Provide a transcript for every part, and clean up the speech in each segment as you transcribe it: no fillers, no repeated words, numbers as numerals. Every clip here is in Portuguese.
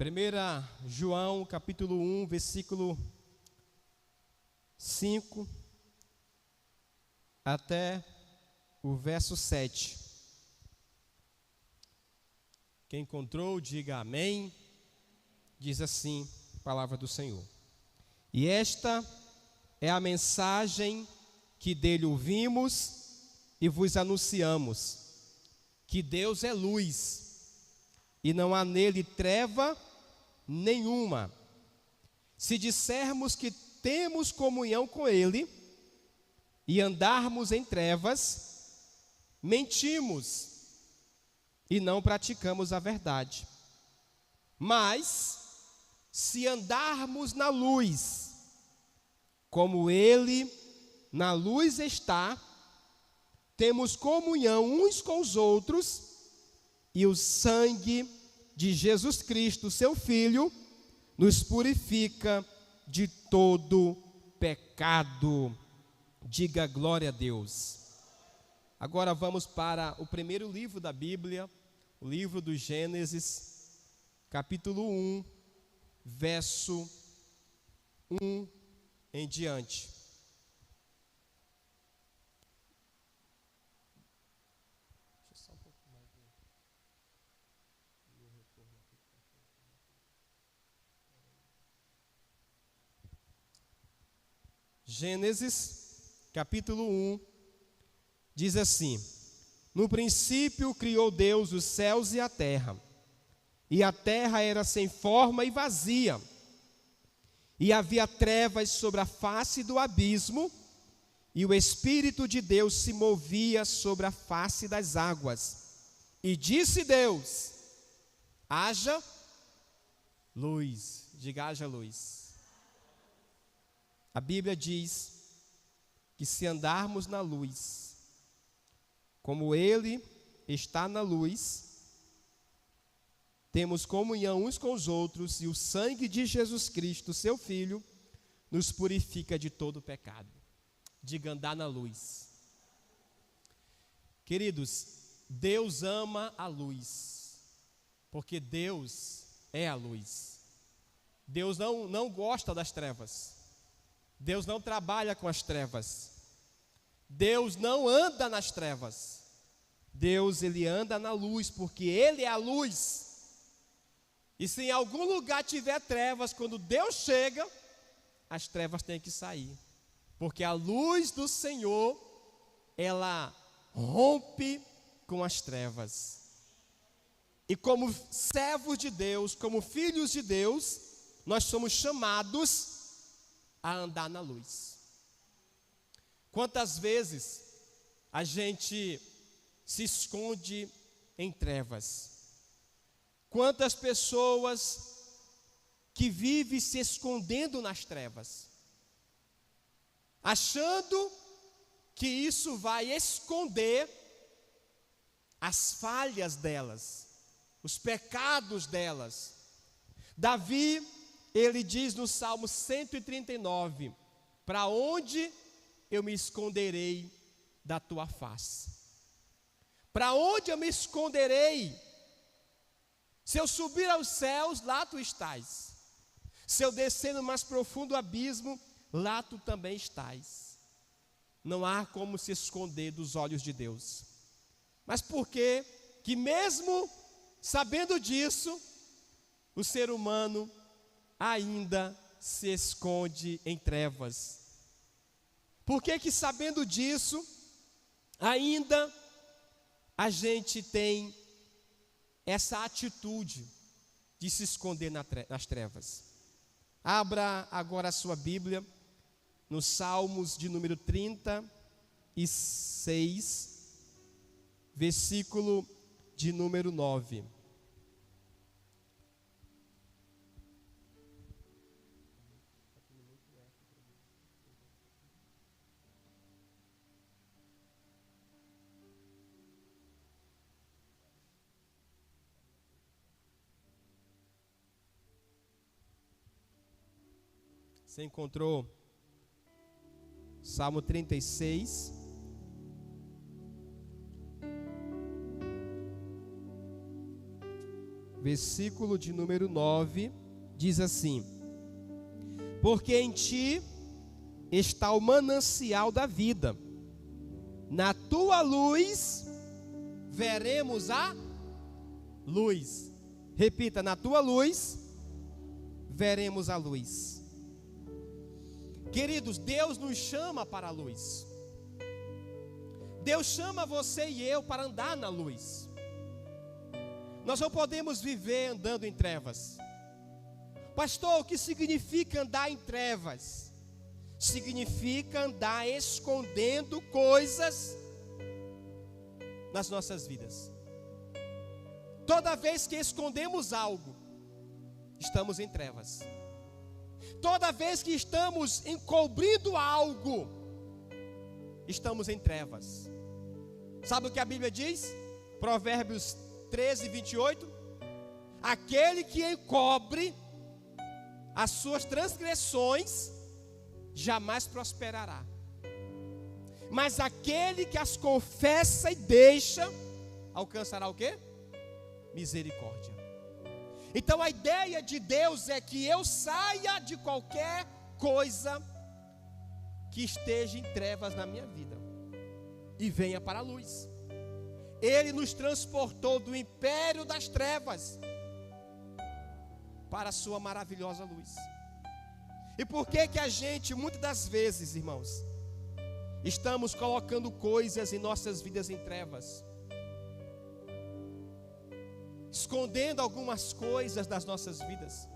1 João capítulo 1, versículo 5 até o verso 7. Quem encontrou, diga amém. Diz assim a palavra do Senhor. E esta é a mensagem que dele ouvimos e vos anunciamos, que Deus é luz, e não há nele treva nenhuma. Se dissermos que temos comunhão com ele e andarmos em trevas, mentimos e não praticamos a verdade. Mas, se andarmos na luz, como ele na luz está, temos comunhão uns com os outros, e o sangue de Jesus Cristo, seu Filho, nos purifica de todo pecado. Diga glória a Deus. Agora vamos para o primeiro livro da Bíblia, o livro do Gênesis, capítulo 1, verso 1 em diante. Gênesis, capítulo 1, diz assim: No princípio criou Deus os céus e a terra era sem forma e vazia, e havia trevas sobre a face do abismo, e o Espírito de Deus se movia sobre a face das águas. E disse Deus: haja luz. Diga, haja luz. A Bíblia diz que se andarmos na luz, como ele está na luz, temos comunhão uns com os outros, e o sangue de Jesus Cristo, seu Filho, nos purifica de todo pecado. Diga, andar na luz. Queridos, Deus ama a luz, porque Deus é a luz. Deus não gosta das trevas. Deus não trabalha com as trevas. Deus não anda nas trevas. Deus, ele anda na luz, porque ele é a luz. E se em algum lugar tiver trevas, quando Deus chega, as trevas têm que sair. Porque a luz do Senhor, ela rompe com as trevas. E como servos de Deus, como filhos de Deus, nós somos chamados a andar na luz. Quantas vezes a gente se esconde em trevas? Quantas pessoas que vivem se escondendo nas trevas, achando que isso vai esconder as falhas delas, os pecados delas. Davi, ele diz no Salmo 139, para onde eu me esconderei da tua face? Para onde eu me esconderei? Se eu subir aos céus, lá tu estás. Se eu descer no mais profundo abismo, lá tu também estás. Não há como se esconder dos olhos de Deus. Mas por que que mesmo sabendo disso, o ser humano ainda se esconde em trevas? Por que que sabendo disso, ainda a gente tem essa atitude de se esconder nas trevas? Abra agora a sua Bíblia no Salmos de número 36, versículo de número 9. Você encontrou Salmo 36, versículo de número 9, diz assim: porque em ti está o manancial da vida, na tua luz veremos a luz. Repita: na tua luz veremos a luz. Queridos, Deus nos chama para a luz. Deus chama você e eu para andar na luz. Nós não podemos viver andando em trevas. Pastor, o que significa andar em trevas? Significa andar escondendo coisas nas nossas vidas. Toda vez que escondemos algo, estamos em trevas. Toda vez que estamos encobrindo algo, estamos em trevas. Sabe o que a Bíblia diz? Provérbios 13, 28. Aquele que encobre as suas transgressões jamais prosperará, mas aquele que as confessa e deixa alcançará o quê? Misericórdia. Então a ideia de Deus é que eu saia de qualquer coisa que esteja em trevas na minha vida e venha para a luz. Ele nos transportou do império das trevas para a sua maravilhosa luz. E por que que a gente, muitas das vezes, irmãos, estamos colocando coisas em nossas vidas em trevas? Escondendo algumas coisas das nossas vidas,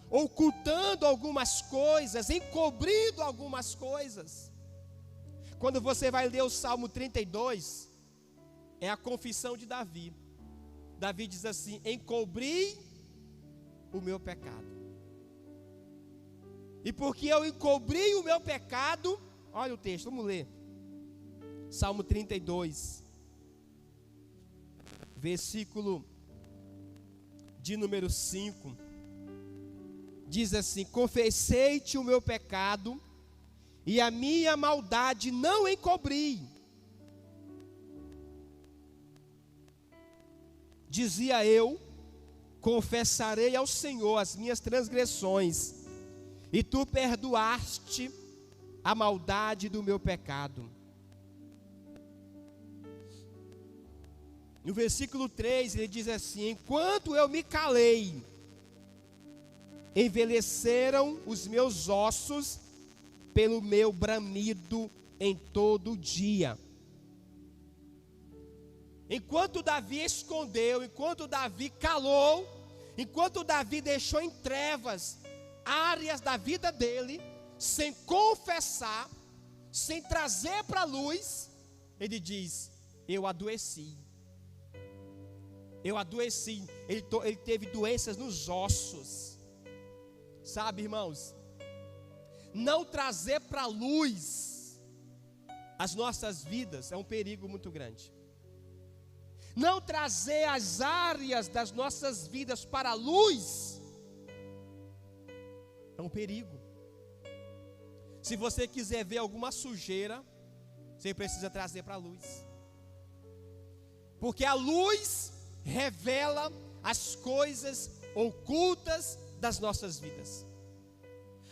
ocultando algumas coisas, encobrindo algumas coisas. Quando você vai ler o Salmo 32, é a confissão de Davi. Davi diz assim: encobri o meu pecado. E porque eu encobri o meu pecado, olha o texto, vamos ler. Salmo 32, versículo de número 5. Diz assim: confessei-te o meu pecado e a minha maldade não encobri. Dizia eu: confessarei ao Senhor as minhas transgressões, e tu perdoaste a maldade do meu pecado. No versículo 3 ele diz assim: enquanto eu me calei, envelheceram os meus ossos pelo meu bramido em todo o dia. Enquanto Davi escondeu, enquanto Davi calou, enquanto Davi deixou em trevas áreas da vida dele, sem confessar, sem trazer para a luz, ele diz: eu adoeci. Eu adoeci. Ele teve doenças nos ossos. Sabe, irmãos, não trazer para a luz as nossas vidas é um perigo muito grande. Não trazer as áreas das nossas vidas para a luz é um perigo. Se você quiser ver alguma sujeira, você precisa trazer para a luz. Porque a luz revela as coisas ocultas das nossas vidas.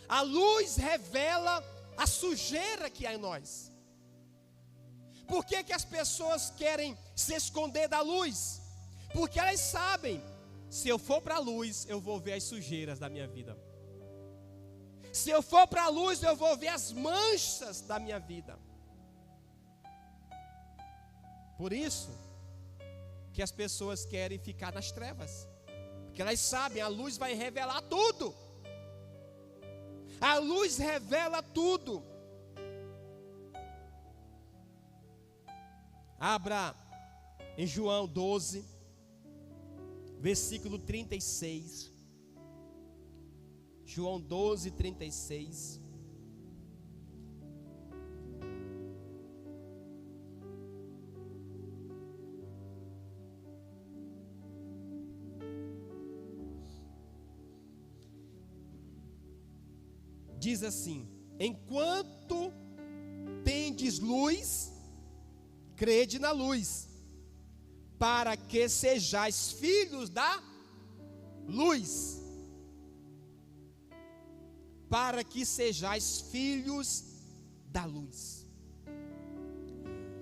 A luz revela a sujeira que há em nós. Por que que as pessoas querem se esconder da luz? Porque elas sabem: se eu for para a luz, eu vou ver as sujeiras da minha vida. Se eu for para a luz, eu vou ver as manchas da minha vida. Por isso que as pessoas querem ficar nas trevas, porque elas sabem: a luz vai revelar tudo. A luz revela tudo. Abra em João 12, versículo 36. João 12, 36. Diz assim: enquanto tendes luz, crede na luz, para que sejais filhos da luz, para que sejais filhos da luz.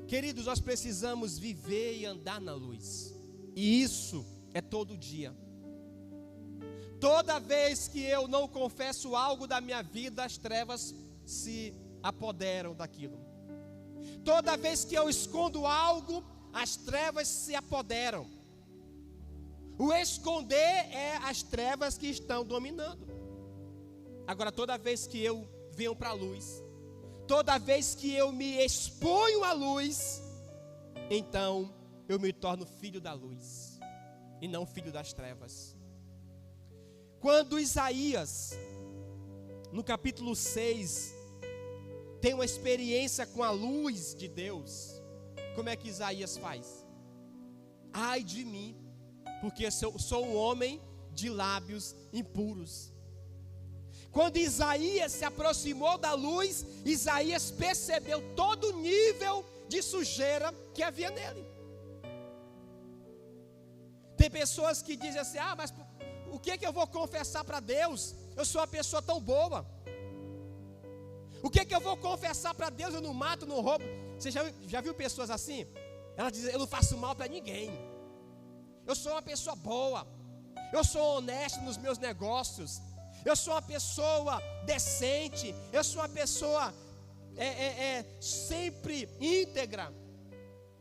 Queridos, nós precisamos viver e andar na luz, e isso é todo dia. Toda vez que eu não confesso algo da minha vida, as trevas se apoderam daquilo. Toda vez que eu escondo algo, as trevas se apoderam. O esconder é as trevas que estão dominando. Agora, toda vez que eu venho para a luz, toda vez que eu me exponho à luz, então eu me torno filho da luz e não filho das trevas. Quando Isaías, no capítulo 6, tem uma experiência com a luz de Deus, como é que Isaías faz? Ai de mim, porque sou um homem de lábios impuros. Quando Isaías se aproximou da luz, Isaías percebeu todo o nível de sujeira que havia nele. Tem pessoas que dizem assim: mas o que é que eu vou confessar para Deus? Eu sou uma pessoa tão boa. O que é que eu vou confessar para Deus? Eu não mato, não roubo. Você já viu pessoas assim? Elas dizem: eu não faço mal para ninguém. Eu sou uma pessoa boa. Eu sou honesto nos meus negócios. Eu sou uma pessoa decente. Eu sou uma pessoa sempre íntegra.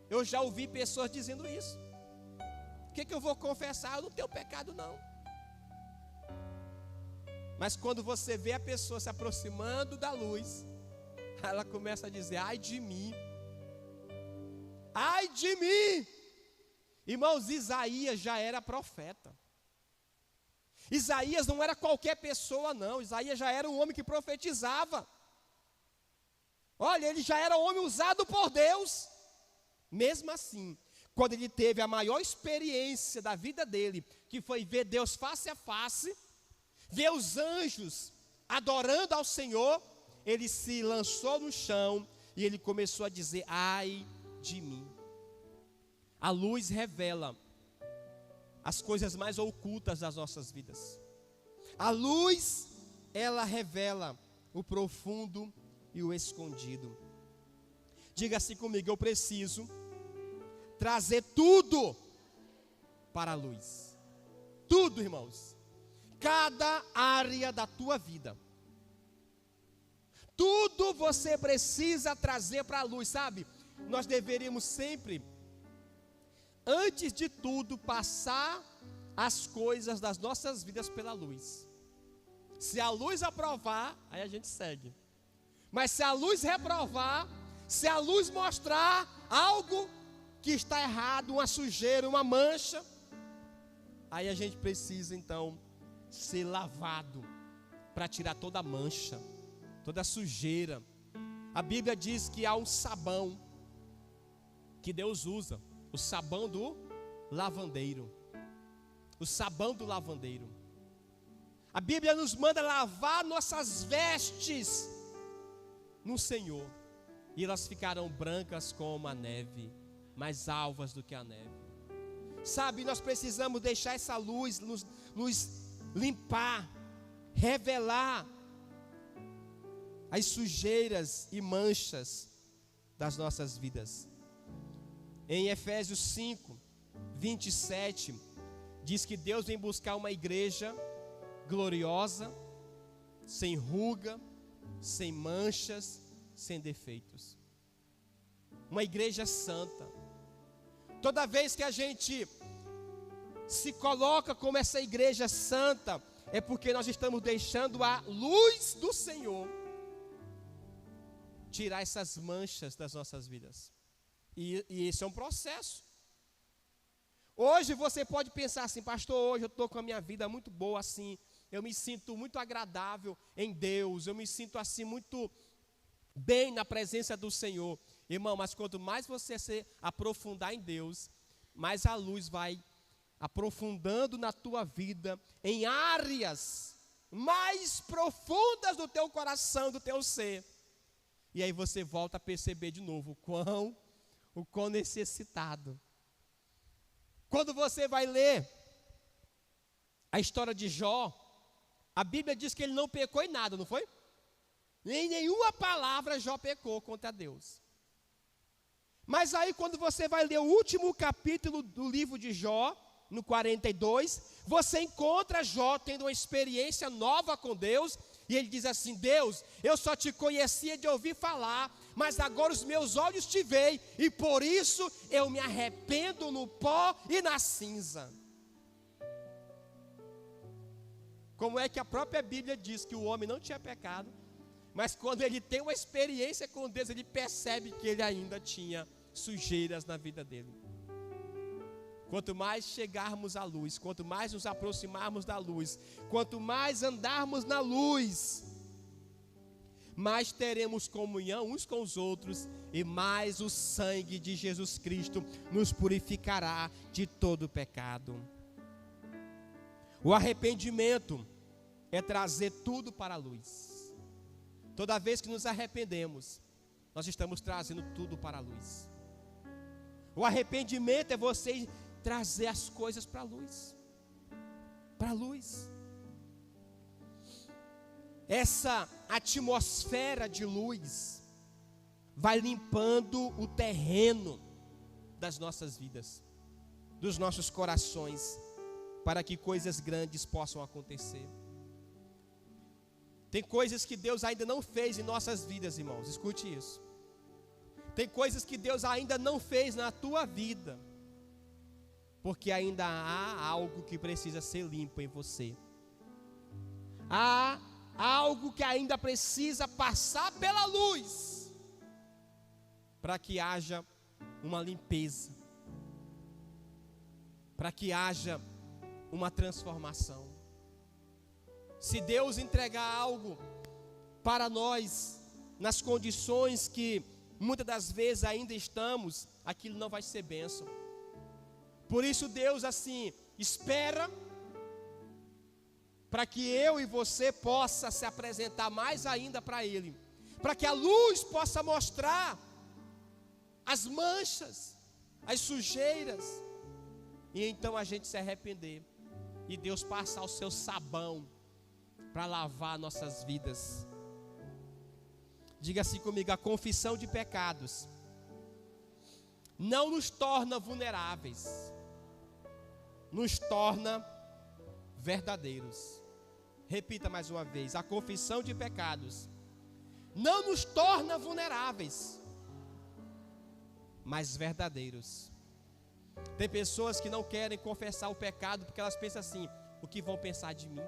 Eu já ouvi pessoas dizendo isso. O que é que eu vou confessar? Eu não tenho pecado não. Mas quando você vê a pessoa se aproximando da luz, ela começa a dizer: ai de mim, ai de mim. Irmãos, Isaías já era profeta. Isaías não era qualquer pessoa não, Isaías já era um homem que profetizava. Olha, ele já era um homem usado por Deus. Mesmo assim, quando ele teve a maior experiência da vida dele, que foi ver Deus face a face, ver os anjos adorando ao Senhor, ele se lançou no chão e ele começou a dizer: ai de mim. A luz revela as coisas mais ocultas das nossas vidas. A luz, ela revela o profundo e o escondido. Diga assim comigo: eu preciso trazer tudo para a luz. Tudo, irmãos. Cada área da tua vida. Tudo você precisa trazer para a luz, sabe? Nós deveríamos sempre, antes de tudo, passar as coisas das nossas vidas pela luz. Se a luz aprovar, aí a gente segue. Mas se a luz reprovar, se a luz mostrar algo que está errado, uma sujeira, uma mancha, aí a gente precisa então ser lavado para tirar toda a mancha, toda a sujeira. A Bíblia diz que há um sabão que Deus usa, o sabão do lavandeiro. O sabão do lavandeiro. A Bíblia nos manda lavar nossas vestes no Senhor, e elas ficarão brancas como a neve, mais alvas do que a neve. Sabe, nós precisamos deixar essa luz nos limpar, revelar as sujeiras e manchas das nossas vidas. Em Efésios 5, 27, diz que Deus vem buscar uma igreja gloriosa, sem ruga, sem manchas, sem defeitos. Uma igreja santa. Toda vez que a gente se coloca como essa igreja santa, é porque nós estamos deixando a luz do Senhor tirar essas manchas das nossas vidas. E esse é um processo. Hoje você pode pensar assim: pastor, hoje eu estou com a minha vida muito boa assim, eu me sinto muito agradável em Deus, eu me sinto assim muito bem na presença do Senhor. Irmão, mas quanto mais você se aprofundar em Deus, mais a luz vai aprofundando na tua vida, em áreas mais profundas do teu coração, do teu ser. E aí você volta a perceber de novo o quão necessitado. Quando você vai ler a história de Jó, a Bíblia diz que ele não pecou em nada, não foi? Em nenhuma palavra Jó pecou contra Deus. Mas aí quando você vai ler o último capítulo do livro de Jó, no 42, você encontra Jó tendo uma experiência nova com Deus, e ele diz assim: Deus, eu só te conhecia de ouvir falar, mas agora os meus olhos te veem, e por isso eu me arrependo no pó e na cinza. Como é que a própria Bíblia diz que o homem não tinha pecado, mas quando ele tem uma experiência com Deus, ele percebe que ele ainda tinha sujeiras na vida dele. Quanto mais chegarmos à luz, quanto mais nos aproximarmos da luz, quanto mais andarmos na luz, mais teremos comunhão uns com os outros, e mais o sangue de Jesus Cristo nos purificará de todo pecado. O arrependimento é trazer tudo para a luz. Toda vez que nos arrependemos, nós estamos trazendo tudo para a luz. O arrependimento é você trazer as coisas para a luz. Para a luz. Essa atmosfera de luz vai limpando o terreno das nossas vidas, dos nossos corações, para que coisas grandes possam acontecer. Tem coisas que Deus ainda não fez em nossas vidas, irmãos, escute isso. Tem coisas que Deus ainda não fez na tua vida, porque ainda há algo que precisa ser limpo em você. Há algo que ainda precisa passar pela luz, para que haja uma limpeza, para que haja uma transformação. Se Deus entregar algo para nós, nas condições que muitas das vezes ainda estamos, aquilo não vai ser bênção. Por isso Deus assim espera para que eu e você possa se apresentar mais ainda para Ele, para que a luz possa mostrar as manchas, as sujeiras, e então a gente se arrepender, e Deus passar o seu sabão para lavar nossas vidas. Diga assim comigo: a confissão de pecados não nos torna vulneráveis, nos torna verdadeiros. Repita mais uma vez: a confissão de pecados não nos torna vulneráveis, mas verdadeiros. Tem pessoas que não querem confessar o pecado porque elas pensam assim: o que vão pensar de mim?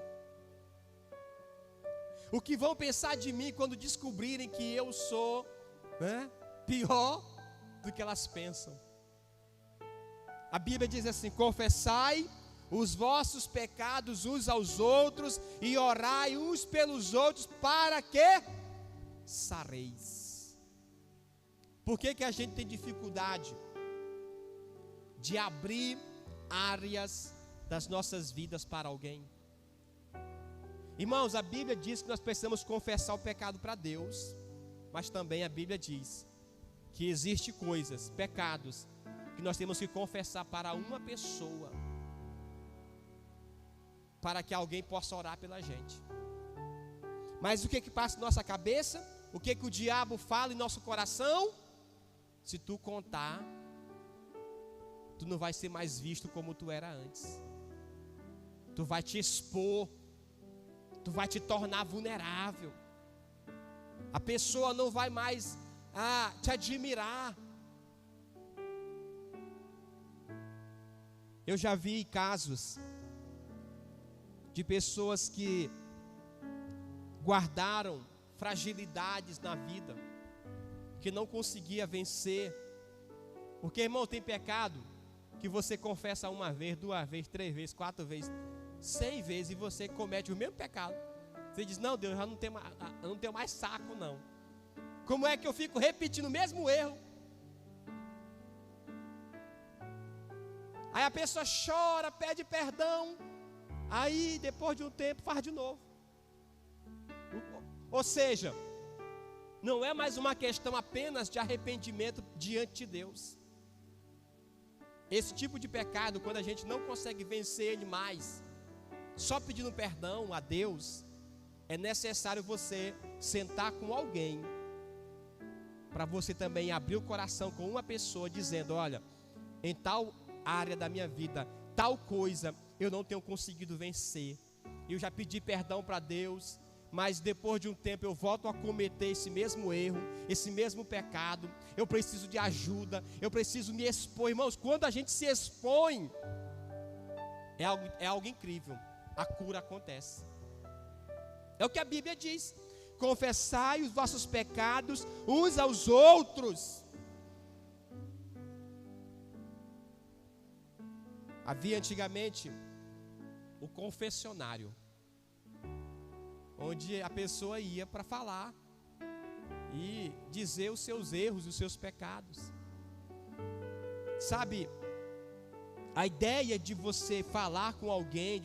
O que vão pensar de mim quando descobrirem que eu sou pior do que elas pensam? A Bíblia diz assim: confessai os vossos pecados uns aos outros e orai uns pelos outros para que sareis. Por que a gente tem dificuldade de abrir áreas das nossas vidas para alguém? Irmãos, a Bíblia diz que nós precisamos confessar o pecado para Deus, mas também a Bíblia diz que existem coisas, pecados, que nós temos que confessar para uma pessoa, para que alguém possa orar pela gente. Mas o que passa em nossa cabeça? O que o diabo fala em nosso coração? Se tu contar, tu não vai ser mais visto como tu era antes. Tu vai te expor, tu vai te tornar vulnerável. A pessoa não vai mais te admirar. Eu já vi casos de pessoas que guardaram fragilidades na vida, que não conseguia vencer. Porque, irmão, tem pecado que você confessa uma vez, 2 vezes, 3 vezes, 4 vezes, 100 vezes, e você comete o mesmo pecado. Você diz: não, Deus, eu não tenho mais saco não. Como é que eu fico repetindo o mesmo erro? Aí a pessoa chora, pede perdão, aí depois de um tempo faz de novo. Ou seja, não é mais uma questão apenas de arrependimento diante de Deus. Esse tipo de pecado, quando a gente não consegue vencer ele mais, só pedindo perdão a Deus, é necessário você sentar com alguém, para você também abrir o coração com uma pessoa, dizendo: olha, em tal área da minha vida, tal coisa eu não tenho conseguido vencer, eu já pedi perdão para Deus, mas depois de um tempo eu volto a cometer esse mesmo erro, esse mesmo pecado, eu preciso de ajuda, eu preciso me expor. Irmãos, quando a gente se expõe, é algo incrível, a cura acontece. É o que a Bíblia diz: confessai os vossos pecados uns aos outros. Havia antigamente o confessionário, onde a pessoa ia para falar e dizer os seus erros, os seus pecados. Sabe, a ideia de você falar com alguém,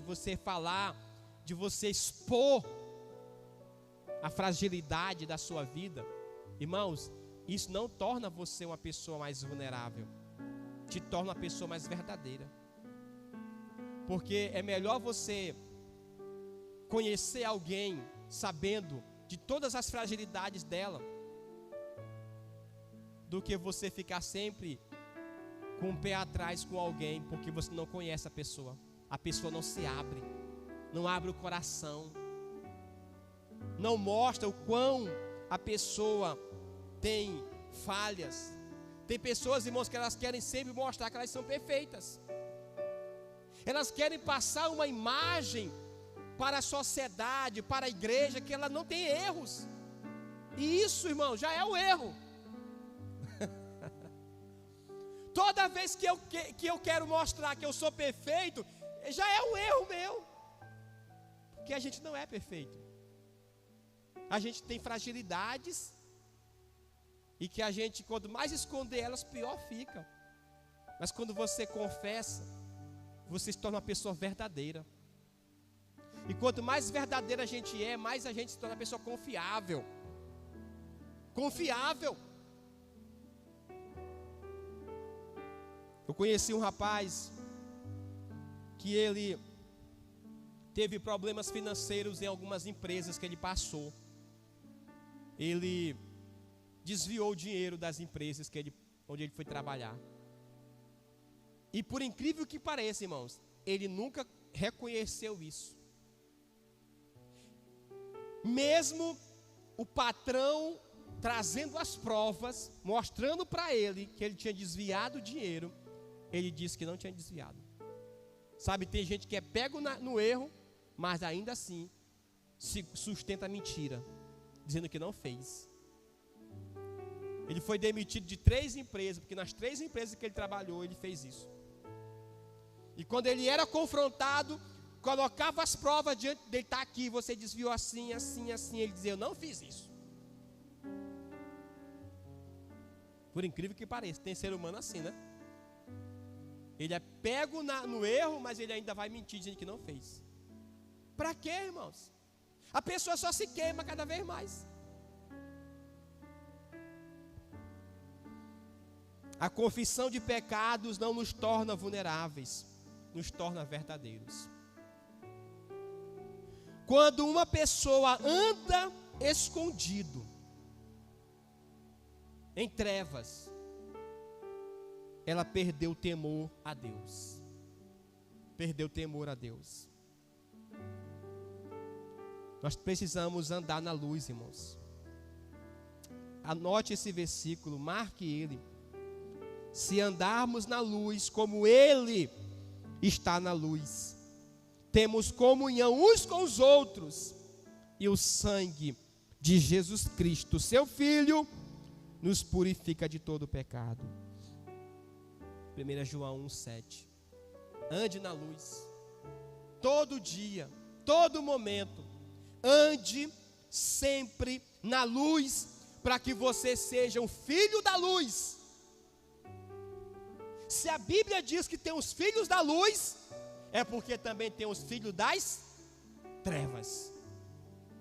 de você expor a fragilidade da sua vida, irmãos, isso não torna você uma pessoa mais vulnerável, te torna uma pessoa mais verdadeira. Porque é melhor você conhecer alguém sabendo de todas as fragilidades dela, do que você ficar sempre com o pé atrás com alguém, porque você não conhece a pessoa não se abre, não abre o coração, não mostra o quão a pessoa tem falhas. Tem pessoas, irmãos, que elas querem sempre mostrar que elas são perfeitas, elas querem passar uma imagem para a sociedade, para a igreja, que ela não tem erros. E isso, irmão, já é um erro. Toda vez que eu quero mostrar que eu sou perfeito, já é um erro meu. Porque a gente não é perfeito. A gente tem fragilidades, e que a gente, quanto mais esconder elas, pior fica. Mas quando você confessa, você se torna uma pessoa verdadeira. E quanto mais verdadeira a gente é, mais a gente se torna uma pessoa confiável. Confiável. Eu conheci um rapaz que ele teve problemas financeiros em algumas empresas que ele passou. Ele desviou o dinheiro das empresas onde ele foi trabalhar. E por incrível que pareça, irmãos, ele nunca reconheceu isso. Mesmo o patrão trazendo as provas, mostrando para ele que ele tinha desviado o dinheiro, ele disse que não tinha desviado. Sabe, tem gente que é pego no erro, mas ainda assim se sustenta a mentira, dizendo que não fez. Ele foi demitido de 3 empresas, porque nas 3 empresas que ele trabalhou, ele fez isso. E quando ele era confrontado, colocava as provas diante dele: está aqui, você desviou assim, assim, assim. Ele dizia: eu não fiz isso. Por incrível que pareça, tem ser humano assim, né? Ele é pego no erro, mas ele ainda vai mentir dizendo que não fez. Para quê, irmãos? A pessoa só se queima cada vez mais. A confissão de pecados não nos torna vulneráveis, nos torna verdadeiros. Quando uma pessoa anda escondido em trevas, ela perdeu o temor a Deus. Perdeu o temor a Deus. Nós precisamos andar na luz, irmãos. Anote esse versículo, marque ele. Se andarmos na luz como Ele está na luz, temos comunhão uns com os outros, e o sangue de Jesus Cristo, seu Filho, nos purifica de todo pecado. 1 João 1,7. Ande na luz, todo dia, todo momento. Ande sempre na luz, para que você seja um filho da luz. Se a Bíblia diz que tem os filhos da luz, é porque também tem os filhos das trevas.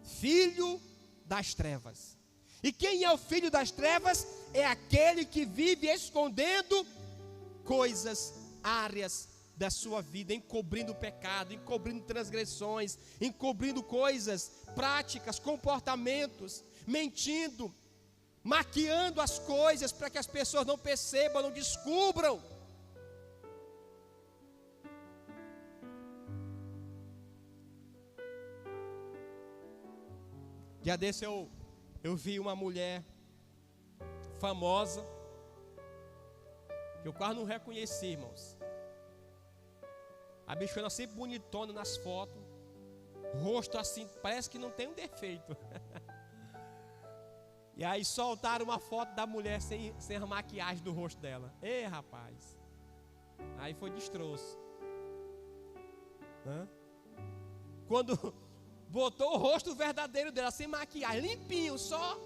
Filho das trevas. E quem é o filho das trevas? É aquele que vive escondendo coisas, áreas da sua vida, encobrindo o pecado, encobrindo transgressões, encobrindo coisas, práticas, comportamentos, mentindo, maquiando as coisas para que as pessoas não percebam, não descubram. Dia desse eu vi uma mulher famosa, que eu quase não reconheci, irmãos. A bichona sempre bonitona nas fotos, rosto assim, parece que não tem um defeito. E aí soltaram uma foto da mulher sem a maquiagem do rosto dela. Ei, rapaz, aí foi destroço. Quando botou o rosto verdadeiro dela, sem maquiagem, limpinho só,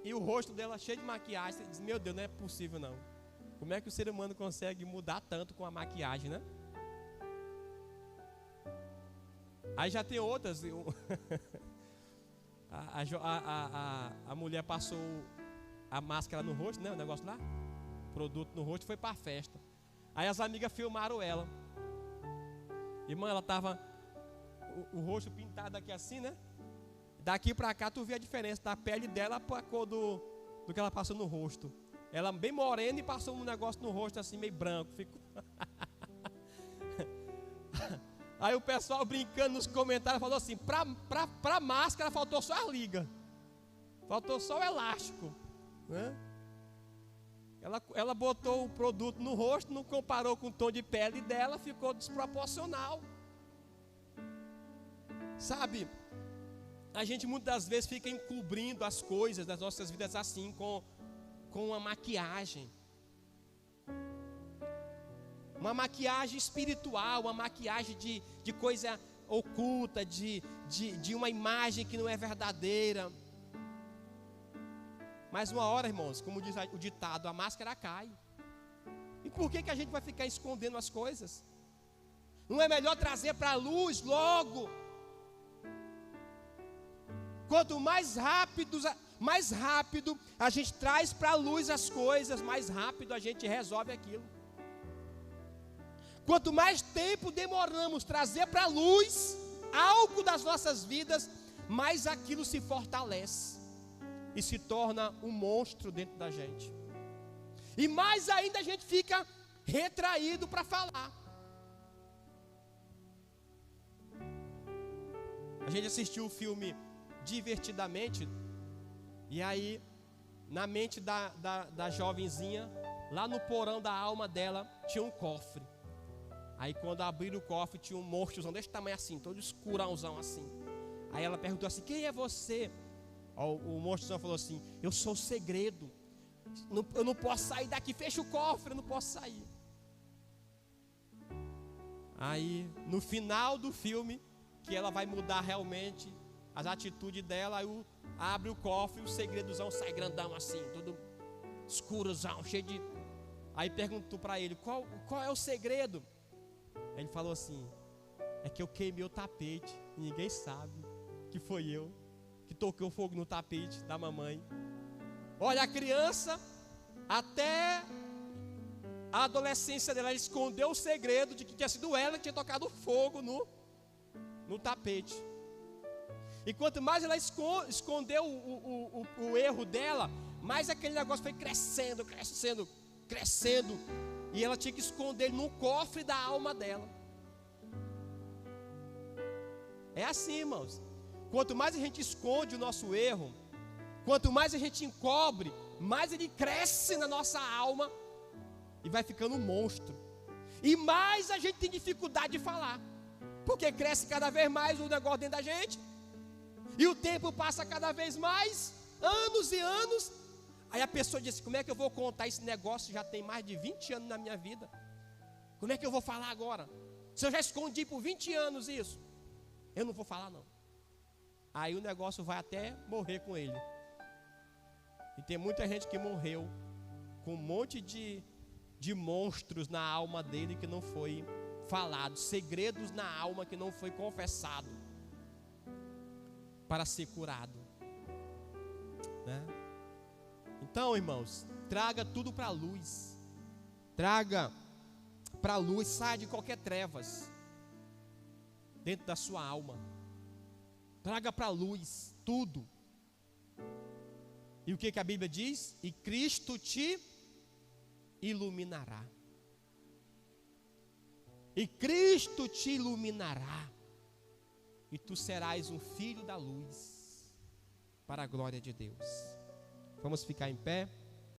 e o rosto dela cheio de maquiagem, você diz, meu Deus, não é possível não. Como é que o ser humano consegue mudar tanto com a maquiagem, né? Aí já tem outras. A mulher passou a máscara no rosto, né? O negócio lá, produto no rosto, foi para a festa. Aí as amigas filmaram ela. Irmã, ela tava o rosto pintado aqui assim, né? Daqui para cá tu vê a diferença da pele dela para a cor do que ela passou no rosto. Ela bem morena e passou um negócio no rosto assim meio branco. Ficou... Aí o pessoal brincando nos comentários falou assim, pra máscara faltou só a liga, faltou só o elástico, né? Ela botou o produto no rosto, não comparou com o tom de pele dela, ficou desproporcional. Sabe, a gente muitas vezes fica encobrindo as coisas das nossas vidas assim, com uma maquiagem. Uma maquiagem espiritual, uma maquiagem de coisa oculta, de uma imagem que não é verdadeira. Mas uma hora, irmãos, como diz o ditado, a máscara cai. E por que a gente vai ficar escondendo as coisas? Não é melhor trazer para a luz logo? Quanto mais rápido a gente traz para a luz as coisas, mais rápido a gente resolve aquilo. Quanto mais tempo demoramos trazer para a luz algo das nossas vidas, mais aquilo se fortalece e se torna um monstro dentro da gente. E mais ainda a gente fica retraído para falar. A gente assistiu o filme Divertidamente, e aí na mente da jovenzinha, lá no porão da alma dela, tinha um cofre. Aí quando abriram o cofre, tinha um monstrozão desse tamanho assim, todo escurãozão assim. Aí ela perguntou assim, quem é você? O monstrozão falou assim, eu sou o segredo, eu não posso sair daqui, fecha o cofre, eu não posso sair. Aí no final do filme, que ela vai mudar realmente as atitudes dela, aí abre o cofre e o segredozão sai grandão assim, todo escurozão, cheio de... Aí perguntou para ele, qual é o segredo? Ele falou assim, é que eu queimei o tapete e ninguém sabe que foi eu que toquei o fogo no tapete da mamãe. Olha, a criança, até a adolescência dela, ela escondeu o segredo de que tinha sido ela que tinha tocado fogo no tapete. E quanto mais ela escondeu o erro dela, mais aquele negócio foi crescendo. E ela tinha que esconder ele no cofre da alma dela. É assim, irmãos. Quanto mais a gente esconde o nosso erro, quanto mais a gente encobre, mais ele cresce na nossa alma e vai ficando um monstro. E mais a gente tem dificuldade de falar, porque cresce cada vez mais o negócio dentro da gente. E o tempo passa cada vez mais, anos e anos. Aí a pessoa diz, como é que eu vou contar esse negócio? Já tem mais de 20 anos na minha vida. Como é que eu vou falar agora? Se eu já escondi por 20 anos isso, eu não vou falar não. Aí o negócio vai até morrer com ele. E tem muita gente que morreu com um monte de monstros na alma dele que não foi falado, segredos na alma que não foi confessado para ser curado, né? Então, irmãos, traga tudo para a luz. Traga para a luz, saia de qualquer trevas dentro da sua alma. Traga para a luz tudo. E o que a Bíblia diz? E Cristo te iluminará. E Cristo te iluminará. E tu serás um filho da luz, para a glória de Deus. Vamos ficar em pé.